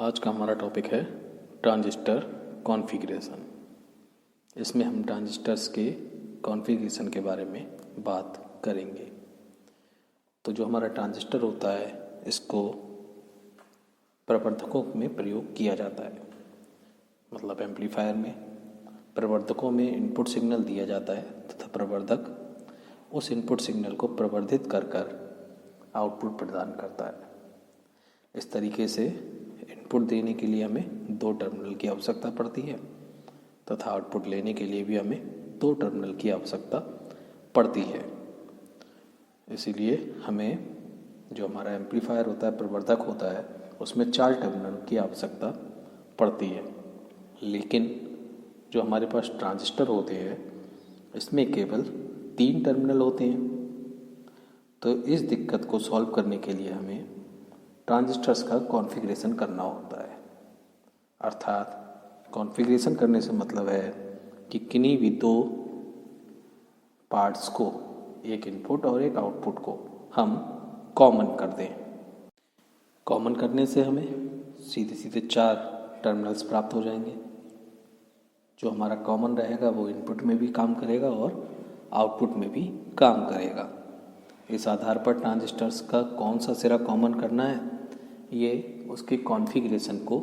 आज का हमारा टॉपिक है ट्रांजिस्टर कॉन्फ़िगरेशन। इसमें हम ट्रांजिस्टर्स के कॉन्फ़िगरेशन के बारे में बात करेंगे। तो जो हमारा ट्रांजिस्टर होता है इसको प्रवर्धकों में प्रयोग किया जाता है, मतलब एम्पलीफायर में प्रवर्धकों में इनपुट सिग्नल दिया जाता है तथा प्रवर्धक उस इनपुट सिग्नल को प्रवर्धित कर कर आउटपुट प्रदान करता है। इस तरीके से इनपुट देने के लिए हमें दो टर्मिनल की आवश्यकता पड़ती है तथा आउटपुट लेने के लिए भी हमें दो टर्मिनल की आवश्यकता पड़ती है। इसीलिए हमें जो हमारा एम्पलीफायर होता है, प्रवर्धक होता है, उसमें 4 टर्मिनल की आवश्यकता पड़ती है। लेकिन जो हमारे पास ट्रांजिस्टर होते हैं इसमें केवल 3 टर्मिनल होते हैं। तो इस दिक्कत को सॉल्व करने के लिए हमें ट्रांजिस्टर्स का कॉन्फ़िगरेशन करना होता है। अर्थात कॉन्फ़िगरेशन करने से मतलब है कि किन्हीं भी दो पार्ट्स को, एक इनपुट और एक आउटपुट को हम कॉमन कर दें। कॉमन करने से हमें सीधे सीधे 4 टर्मिनल्स प्राप्त हो जाएंगे। जो हमारा कॉमन रहेगा वो इनपुट में भी काम करेगा और आउटपुट में भी काम करेगा। इस आधार पर ट्रांजिस्टर्स का कौन सा सिरा कॉमन करना है ये उसके कॉन्फ़िगरेशन को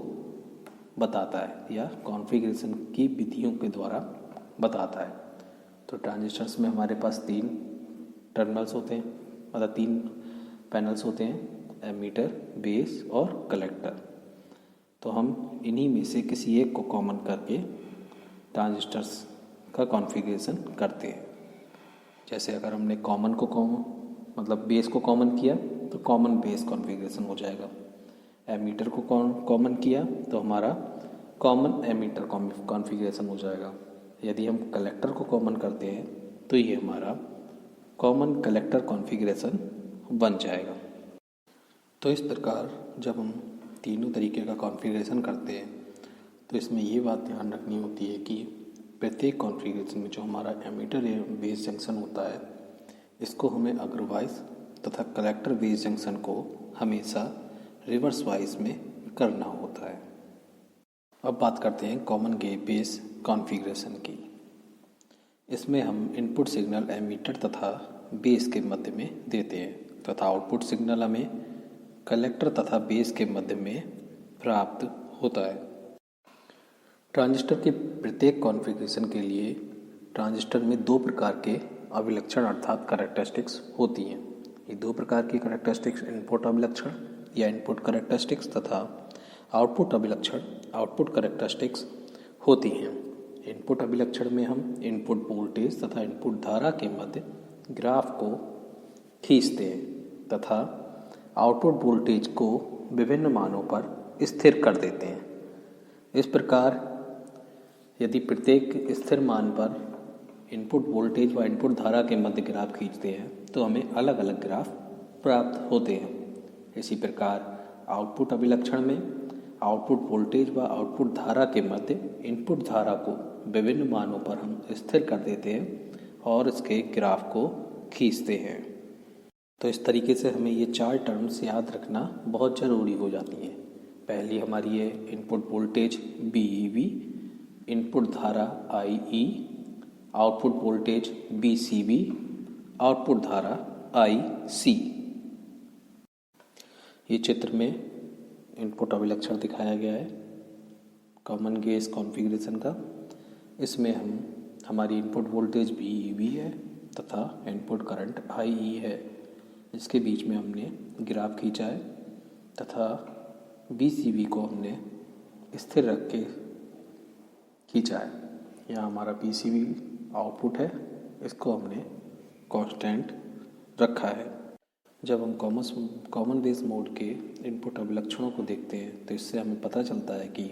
बताता है या कॉन्फ़िगरेशन की विधियों के द्वारा बताता है। तो ट्रांजिस्टर्स में हमारे पास 3 टर्मिनल्स होते हैं, मतलब 3 पैनल्स होते हैं, एमीटर, बेस और कलेक्टर। तो हम इन्हीं में से किसी एक को कॉमन करके ट्रांजिस्टर्स का कॉन्फ़िगरेशन करते हैं। जैसे अगर हमने कॉमन को मतलब बेस को कॉमन किया तो कॉमन बेस कॉन्फ़िगरेशन हो जाएगा। एमीटर को कॉमन किया तो हमारा कॉमन एमीटर कॉन्फ़िगरेशन हो जाएगा। यदि हम कलेक्टर को कॉमन करते हैं तो ये हमारा कॉमन कलेक्टर कॉन्फ़िगरेशन बन जाएगा। तो इस प्रकार जब हम तीनों तरीके का कॉन्फ़िगरेशन करते हैं तो इसमें ये बात ध्यान रखनी होती है कि प्रत्येक कॉन्फ़िगरेशन में जो हमारा एमीटर या बेस जंक्शन होता है इसको हमें अग्रवाइज तथा कलेक्टर बेस जंक्शन को हमेशा रिवर्स वाइज में करना होता है। अब बात करते हैं कॉमन गेट बेस कॉन्फ़िगरेशन की। इसमें हम इनपुट सिग्नल एमीटर तथा बेस के मध्य में देते हैं तथा आउटपुट सिग्नल हमें कलेक्टर तथा बेस के मध्य में प्राप्त होता है। ट्रांजिस्टर के प्रत्येक कॉन्फ़िगरेशन के लिए ट्रांजिस्टर में 2 प्रकार के अभिलक्षण अर्थात कैरेक्टरिस्टिक्स होती हैं। ये 2 प्रकार की कैरेक्टरिस्टिक्स इनपुट अभिलक्षण या इनपुट कैरेक्टरिस्टिक्स तथा आउटपुट अभिलक्षण आउटपुट कैरेक्टरिस्टिक्स होती हैं। इनपुट अभिलक्षण में हम इनपुट वोल्टेज तथा इनपुट धारा के मध्य ग्राफ को खींचते हैं तथा आउटपुट वोल्टेज को विभिन्न मानों पर स्थिर कर देते हैं। इस प्रकार यदि प्रत्येक स्थिर मान पर इनपुट वोल्टेज व इनपुट धारा के मध्य ग्राफ खींचते हैं तो हमें अलग अलग ग्राफ प्राप्त होते हैं। इसी प्रकार आउटपुट अभिलक्षण में आउटपुट वोल्टेज व आउटपुट धारा के मध्य इनपुट धारा को विभिन्न मानों पर हम स्थिर कर देते हैं और इसके ग्राफ को खींचते हैं। तो इस तरीके से हमें ये 4 टर्म्स याद रखना बहुत ज़रूरी हो जाती हैं। पहली हमारी है इनपुट वोल्टेज VEV, इनपुट धारा IE, output voltage VCV, output धारा IC। ये चित्र में इनपुट अभिलक्षण दिखाया गया है कॉमन गेट कॉन्फ़िगरेशन का। इसमें हमारी इनपुट वोल्टेज VEV है तथा इनपुट करंट IE है। इसके बीच में हमने ग्राफ खींचा है तथा VCV को हमने स्थिर रख के खींचा है। यहाँ हमारा VCV आउटपुट है, इसको हमने कांस्टेंट रखा है। जब हम कॉमन बेस मोड के इनपुट अभिलक्षणों को देखते हैं तो इससे हमें पता चलता है कि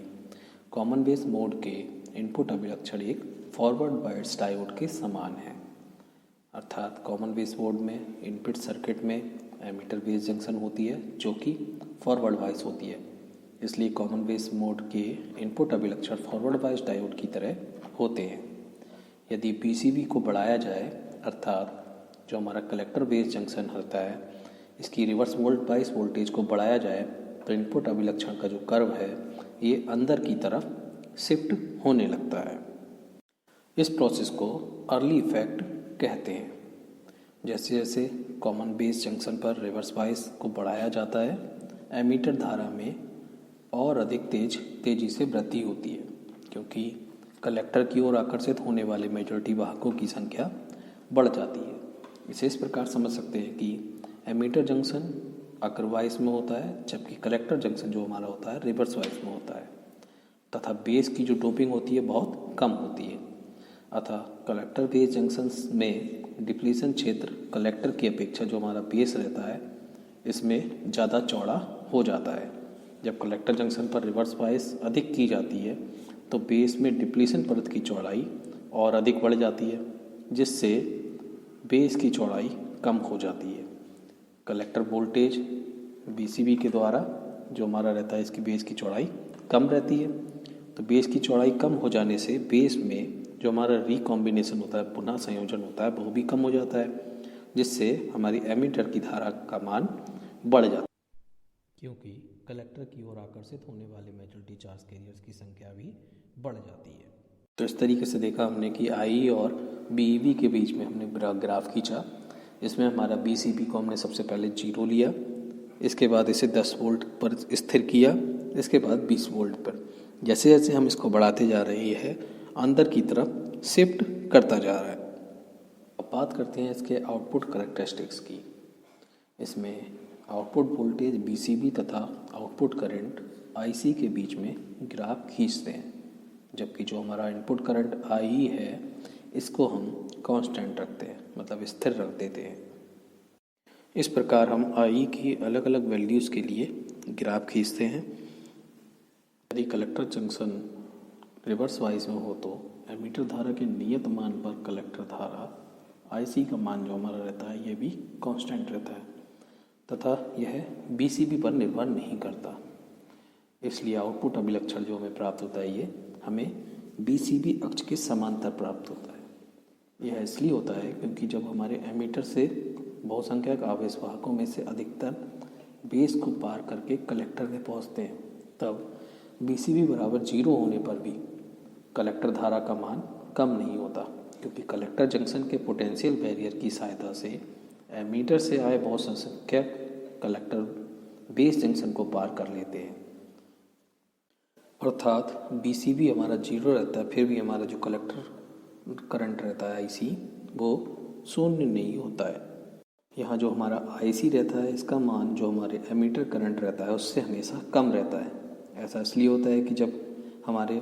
कॉमन बेस मोड के इनपुट अभिलक्षण एक फॉरवर्ड बायस डायोड के समान है। अर्थात कॉमन बेस मोड में इनपुट सर्किट में एमीटर बेस जंक्शन होती है जो कि फॉरवर्ड बायस होती है। इसलिए कॉमन बेस मोड के इनपुट अभिलक्षण फॉरवर्ड बायस डायोड की तरह होते हैं। यदि VCV को बढ़ाया जाए अर्थात जो हमारा कलेक्टर बेस जंक्शन होता है इसकी रिवर्स बायस वोल्टेज को बढ़ाया जाए तो इनपुट अभिलक्षण का जो कर्व है ये अंदर की तरफ शिफ्ट होने लगता है। इस प्रोसेस को अर्ली इफेक्ट कहते हैं। जैसे जैसे कॉमन बेस जंक्शन पर रिवर्स बायस को बढ़ाया जाता है, एमीटर धारा में और अधिक तेजी से वृद्धि होती है, क्योंकि कलेक्टर की ओर आकर्षित होने वाले मेजॉरिटी वाहकों की संख्या बढ़ जाती है। इसे इस प्रकार समझ सकते हैं कि एमीटर जंक्शन अग्रवाइस में होता है, जबकि कलेक्टर जंक्शन जो हमारा होता है रिवर्स वाइस में होता है, तथा बेस की जो डोपिंग होती है बहुत कम होती है। अतः कलेक्टर बेस जंक्शन में डिप्लीशन क्षेत्र कलेक्टर की अपेक्षा जो हमारा बेस रहता है इसमें ज़्यादा चौड़ा हो जाता है। जब कलेक्टर जंक्शन पर रिवर्स बायस अधिक की जाती है तो बेस में डिप्लीशन परत की चौड़ाई और अधिक बढ़ जाती है, जिससे बेस की चौड़ाई कम हो जाती है। कलेक्टर वोल्टेज बीसीबी के द्वारा जो हमारा रहता है इसकी बेस की चौड़ाई कम रहती है, तो बेस की चौड़ाई कम हो जाने से बेस में जो हमारा रिकॉम्बिनेशन होता है, पुनः संयोजन होता है, वो भी कम हो जाता है, जिससे हमारी एमीटर की धारा का मान बढ़ जाता है, क्योंकि कलेक्टर की ओर आकर्षित होने वाले मेजॉरिटी चार्ज कैरियर्स की संख्या भी बढ़ जाती है। तो इस तरीके से देखा हमने कि आई और बीईवी के बीच में हमने ग्राफ खींचा। इसमें हमारा बीसीबी को हमने सबसे पहले 0 लिया, इसके बाद इसे 10 वोल्ट पर स्थिर किया, इसके बाद 20 वोल्ट पर। जैसे जैसे हम इसको बढ़ाते जा रहे हैं अंदर की तरफ शिफ्ट करता जा रहा है। अब बात करते हैं इसके आउटपुट कैरेक्टरिस्टिक्स की। इसमें आउटपुट वोल्टेज बीसीबी तथा आउटपुट करंट आईसी के बीच में ग्राफ खींचते हैं, जबकि जो हमारा इनपुट करंट आई है इसको हम कांस्टेंट रखते हैं, मतलब स्थिर रख देते हैं। इस प्रकार हम आई की अलग अलग वैल्यूज़ के लिए ग्राफ खींचते हैं। यदि कलेक्टर जंक्शन रिवर्स वाइज में हो तो एमीटर धारा के नियत मान पर कलेक्टर धारा आईसी का मान जो हमारा रहता है ये भी कांस्टेंट रहता है, तथा यह बीसीबी पर निर्भर नहीं करता। इसलिए आउटपुट अभिलक्षण जो हमें प्राप्त होता है ये हमें बीसीबी अक्ष के समांतर प्राप्त होता है। यह इसलिए होता है क्योंकि जब हमारे एमीटर से बहुसंख्यक आवेश वाहकों में से अधिकतर बेस को पार करके कलेक्टर में पहुंचते हैं, तब बीसीबी बराबर 0 होने पर भी कलेक्टर धारा का मान कम नहीं होता, क्योंकि कलेक्टर जंक्शन के पोटेंशियल बैरियर की सहायता से एमीटर से आए बहुसंख्यक कलेक्टर बेस जंक्शन को पार कर लेते हैं। अर्थात बीसीबी हमारा 0 रहता है, फिर भी हमारा जो कलेक्टर करंट रहता है आईसी वो 0 नहीं होता है। यहाँ जो हमारा आईसी रहता है इसका मान जो हमारे एमीटर करंट रहता है उससे हमेशा कम रहता है। ऐसा इसलिए होता है कि जब हमारे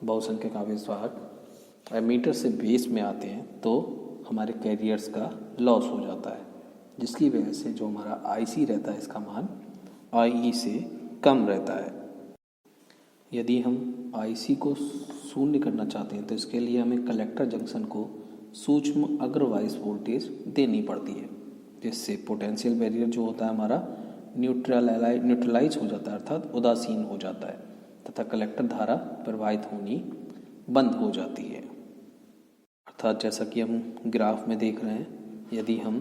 बहुसंख्यक आवेश वाहक एमीटर से बेस में आते हैं तो हमारे कैरियर्स का लॉस हो जाता है, जिसकी वजह से जो हमारा आईसी रहता है इसका मान आई से कम रहता है। यदि हम आईसी को 0 करना चाहते हैं तो इसके लिए हमें कलेक्टर जंक्शन को सूक्ष्म अग्रवाइस वोल्टेज देनी पड़ती है, जिससे पोटेंशियल बैरियर जो होता है हमारा न्यूट्रलाइज हो जाता है, अर्थात उदासीन हो जाता है, तथा कलेक्टर धारा प्रवाहित होनी बंद हो जाती है। अर्थात जैसा कि हम ग्राफ में देख रहे हैं, यदि हम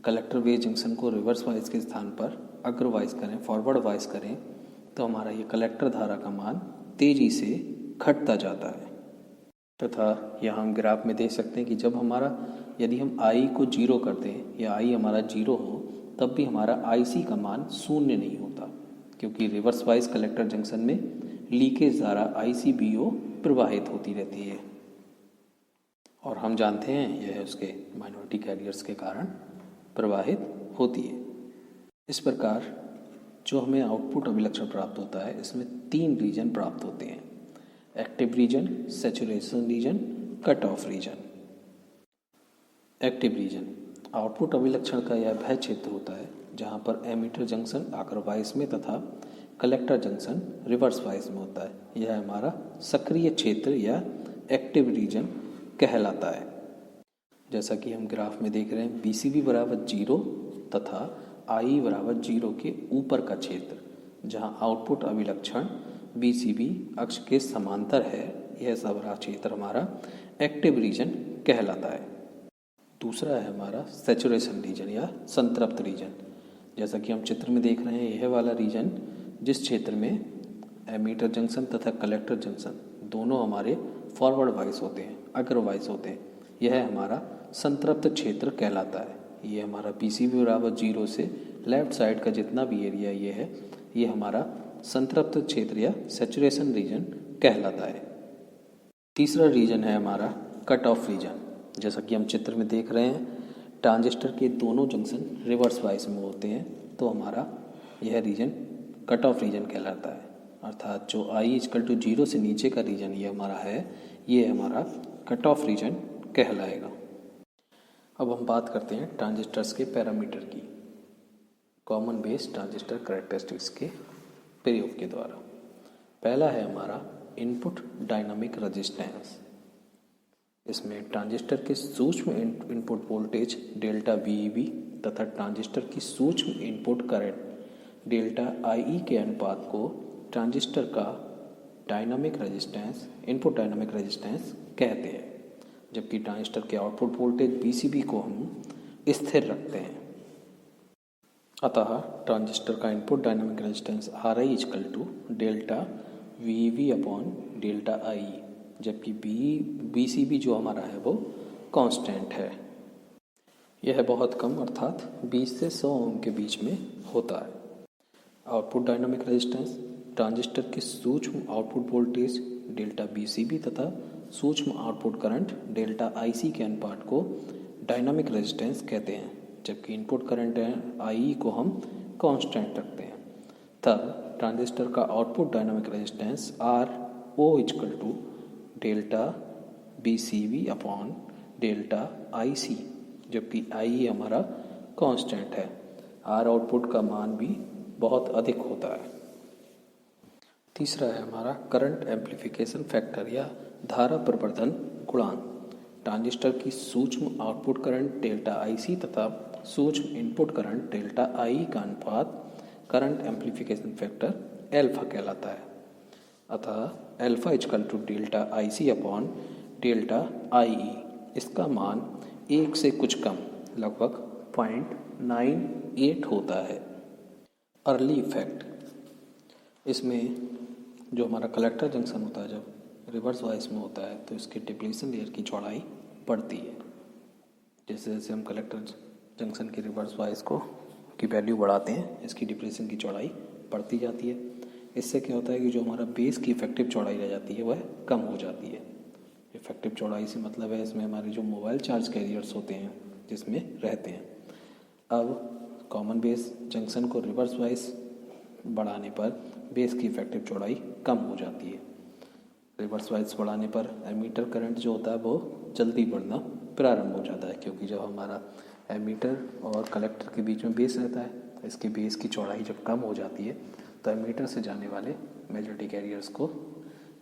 कलेक्टर बेस जंक्शन को रिवर्स वाइज के स्थान पर अग्रवाइज करें, फॉरवर्ड वाइज करें, तो हमारा ये कलेक्टर धारा का मान तेजी से घटता जाता है। तथा यहाँ हम ग्राफ में देख सकते हैं कि जब हमारा यदि हम आई को 0 कर दें या आई हमारा 0 हो तब भी हमारा आईसी का मान 0 नहीं होता, क्योंकि रिवर्स वाइज कलेक्टर जंक्शन में लीकेज धारा आईसीबीओ प्रवाहित होती रहती है, और हम जानते हैं यह उसके माइनॉरिटी कैरियर्स के कारण प्रवाहित होती है। इस प्रकार जो हमें आउटपुट अभिलक्षण प्राप्त होता है इसमें 3 रीजन प्राप्त होते हैं: active region, saturation region, cut off region. Active region output अभिलक्षण का यह वह क्षेत्र होता है जहाँ पर एमीटर जंक्शन अग्रवाइस में तथा कलेक्टर जंक्शन रिवर्स वाइस में होता है। यह हमारा सक्रिय क्षेत्र या एक्टिव रीजन कहलाता है। जैसा कि हम ग्राफ में देख रहे हैं, बीसीबी बराबर 0 तथा आई बराबर 0 के ऊपर का क्षेत्र जहाँ आउटपुट अभिलक्षण बीसीबी अक्ष के समांतर है, यह सारा क्षेत्र हमारा एक्टिव रीजन कहलाता है। दूसरा है हमारा सैचुरेशन रीजन या संतृप्त रीजन। जैसा कि हम चित्र में देख रहे हैं, यह वाला रीजन जिस क्षेत्र में एमीटर जंक्शन तथा कलेक्टर जंक्शन दोनों हमारे फॉरवर्ड वाइस होते हैं, अग्रवाइस होते हैं, यह हमारा संतृप्त क्षेत्र कहलाता है। ये हमारा पीसीबी बराबर 0 से लेफ्ट साइड का जितना भी एरिया ये है, ये हमारा संतृप्त क्षेत्र या सैचुरेशन रीजन कहलाता है। तीसरा रीजन है हमारा कट ऑफ रीजन। जैसा कि हम चित्र में देख रहे हैं, ट्रांजिस्टर के दोनों जंक्शन रिवर्स वाइस में होते हैं, तो हमारा यह रीजन कट ऑफ रीजन कहलाता है। अर्थात जो I=0 से नीचे का रीजन ये हमारा है, ये हमारा कट ऑफ रीजन कहलाएगा। अब हम बात करते हैं ट्रांजिस्टर्स के पैरामीटर की, कॉमन बेस ट्रांजिस्टर कैरेक्टरिस्टिक्स के प्रयोग के द्वारा। पहला है हमारा इनपुट डायनामिक रेजिस्टेंस। इसमें ट्रांजिस्टर के सूक्ष्म इनपुट वोल्टेज डेल्टा VEB तथा ट्रांजिस्टर की सूक्ष्म इनपुट करंट डेल्टा IE के अनुपात को ट्रांजिस्टर का dynamic resistance, input dynamic resistance कहते हैं, जबकि ट्रांजिस्टर के आउटपुट वोल्टेज BCB को हम स्थिर रखते हैं। अतः ट्रांजिस्टर का input dynamic resistance RI delta VEB upon delta IE, जबकि BCB जो हमारा है वो कांस्टेंट है। यह बहुत कम अर्थात 20 से 100 ओम के बीच में होता है। आउटपुट डायनामिक रेजिस्टेंस ट्रांजिस्टर के सूक्ष्म आउटपुट वोल्टेज डेल्टा BCB तथा सूक्ष्म आउटपुट करंट डेल्टा IC के अनुपात को डायनामिक रेजिस्टेंस कहते हैं, जबकि इनपुट करंट IE को हम कांस्टेंट रखते हैं। तब ट्रांजिस्टर का output dynamic resistance RO delta BCB upon delta IC, जबकि IE हमारा कांस्टेंट है। R आउटपुट का मान भी बहुत अधिक होता है। तीसरा है हमारा करंट एम्प्लीफिकेशन फैक्टर या धारा प्रवर्धन गुणांक। ट्रांजिस्टर की सूक्ष्म आउटपुट करंट डेल्टा IC तथा सूक्ष्म इनपुट करंट डेल्टा IE का अनुपात करंट एम्प्लीफिकेशन फैक्टर एल्फा कहलाता है। अतः alpha delta IC upon delta IE, इसका मान 1 से कुछ कम लगभग 0.98 होता है। अर्ली इफेक्ट, इसमें जो हमारा कलेक्टर जंक्शन होता है जब रिवर्स वाइस में होता है तो इसके डिप्लीशन लेयर की चौड़ाई बढ़ती है। जैसे जैसे हम कलेक्टर जंक्शन की रिवर्स वाइस की वैल्यू बढ़ाते हैं, इसकी डिप्लीशन की चौड़ाई बढ़ती जाती है। इससे क्या होता है कि जो हमारा बेस की इफेक्टिव चौड़ाई रह जाती है वह कम हो जाती है। इफेक्टिव चौड़ाई से मतलब है इसमें हमारे जो मोबाइल चार्ज कैरियर्स होते हैं जिसमें रहते हैं। अब कॉमन बेस जंक्शन को रिवर्स वाइस बढ़ाने पर बेस की इफेक्टिव चौड़ाई कम हो जाती है। रिवर्स वाइस बढ़ाने पर एमीटर करंट जो होता है वो जल्दी बढ़ना प्रारंभ हो जाता है, क्योंकि जब हमारा एमीटर और कलेक्टर के बीच में बेस रहता है, इसके बेस की चौड़ाई जब कम हो जाती है तो एमीटर से जाने वाले मेजॉरिटी कैरियर्स को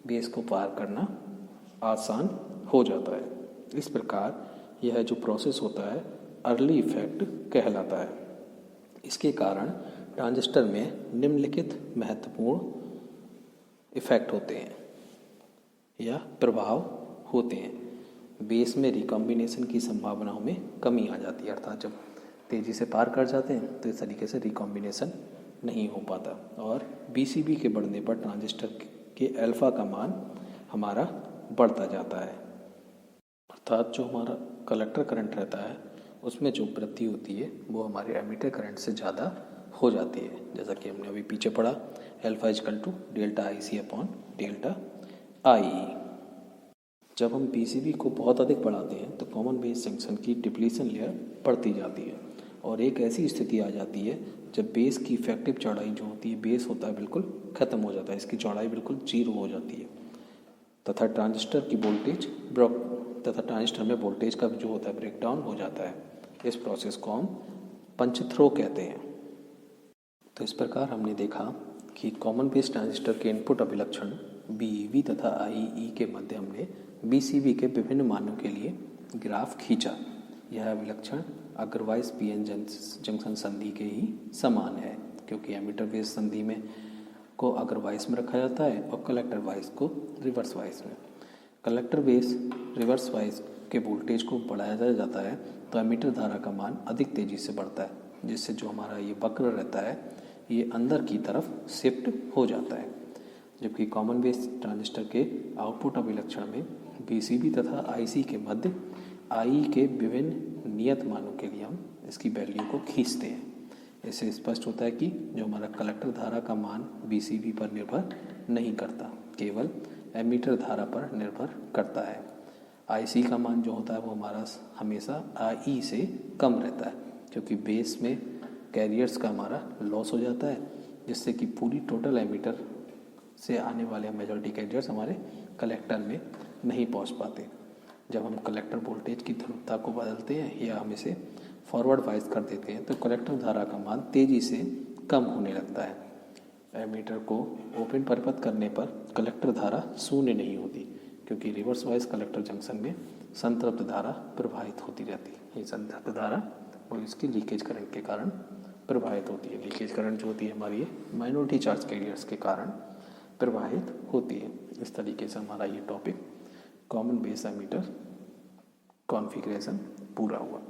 बेस को पार करना आसान हो जाता है। इस प्रकार यह जो प्रोसेस होता है अर्ली इफेक्ट कहलाता है। इसके कारण ट्रांजिस्टर में निम्नलिखित महत्वपूर्ण इफेक्ट होते हैं या प्रभाव होते हैं। बेस में रिकॉम्बिनेशन की संभावनाओं में कमी आ जाती है, अर्थात जब तेज़ी से पार कर जाते हैं तो इस तरीके से रिकॉम्बिनेशन नहीं हो पाता। और BCB के बढ़ने पर ट्रांजिस्टर के अल्फा का मान हमारा बढ़ता जाता है, अर्थात जो हमारा कलेक्टर करंट रहता है उसमें जो वृद्धि होती है वो हमारे एमीटर करंट से ज़्यादा हो जाती है। जैसा कि हमने अभी पीछे पढ़ा, alpha delta IC upon delta IE। जब हम BCB को बहुत अधिक बढ़ाते हैं तो कॉमन बेस जंक्शन की डिप्लीशन लेयर बढ़ती जाती है और एक ऐसी स्थिति आ जाती है जब बेस की इफेक्टिव चौड़ाई जो होती है, बेस होता है बिल्कुल ख़त्म हो जाता है, इसकी चौड़ाई बिल्कुल 0 हो जाती है तथा ट्रांजिस्टर की वोल्टेज ट्रांजिस्टर में वोल्टेज का जो होता है ब्रेकडाउन हो जाता है। इस प्रोसेस को हम पंच थ्रो कहते हैं। तो इस प्रकार हमने देखा कि कॉमन बेस ट्रांजिस्टर के इनपुट अभिलक्षण BEB तथा IE के मध्य हमने BCB के विभिन्न मानों के लिए ग्राफ खींचा। यह अभिलक्षण अग्रवाइज PN जंक्शन संधि के ही समान है, क्योंकि एमीटर बेस संधि में को अग्रवाइज में रखा जाता है और कलेक्टर वाइज को रिवर्स वाइज में। कलेक्टर बेस रिवर्स वाइज के वोल्टेज को बढ़ाया जाता है तो एमीटर धारा का मान अधिक तेज़ी से बढ़ता है, जिससे जो हमारा ये वक्र रहता है ये अंदर की तरफ शिफ्ट हो जाता है। जबकि कॉमन बेस ट्रांजिस्टर के आउटपुट अभिलक्षण में बीसीबी तथा आईसी के मध्य आई के विभिन्न नियत मानों के लिए हम इसकी वैल्यू को खींचते हैं। इससे स्पष्ट होता है कि जो हमारा कलेक्टर धारा का मान बीसीबी पर निर्भर नहीं करता, केवल एमीटर धारा पर निर्भर करता है। आईसी का मान जो होता है वो हमारा हमेशा आई से कम रहता है, क्योंकि बेस में कैरियर्स का हमारा लॉस हो जाता है, जिससे कि पूरी टोटल एमीटर से आने वाले मेजॉरिटी कैरियर्स हमारे कलेक्टर में नहीं पहुंच पाते। जब हम कलेक्टर वोल्टेज की ध्रुवता को बदलते हैं या हम इसे फॉरवर्ड वाइज कर देते हैं तो कलेक्टर धारा का मान तेज़ी से कम होने लगता है। एमीटर को ओपन परिपथ करने पर कलेक्टर धारा शून्य नहीं होती, क्योंकि रिवर्स वाइज कलेक्टर जंक्शन में संतृप्त धारा प्रवाहित होती रहती है। ये संतृप्त धारा वो इसकी लीकेज करंट के कारण प्रवाहित होती है। लीकेज करंट जो होती है हमारी ये माइनॉरिटी चार्ज कैरियर्स के कारण प्रवाहित होती है। इस तरीके से हमारा ये topic common base emitter configuration पूरा हुआ।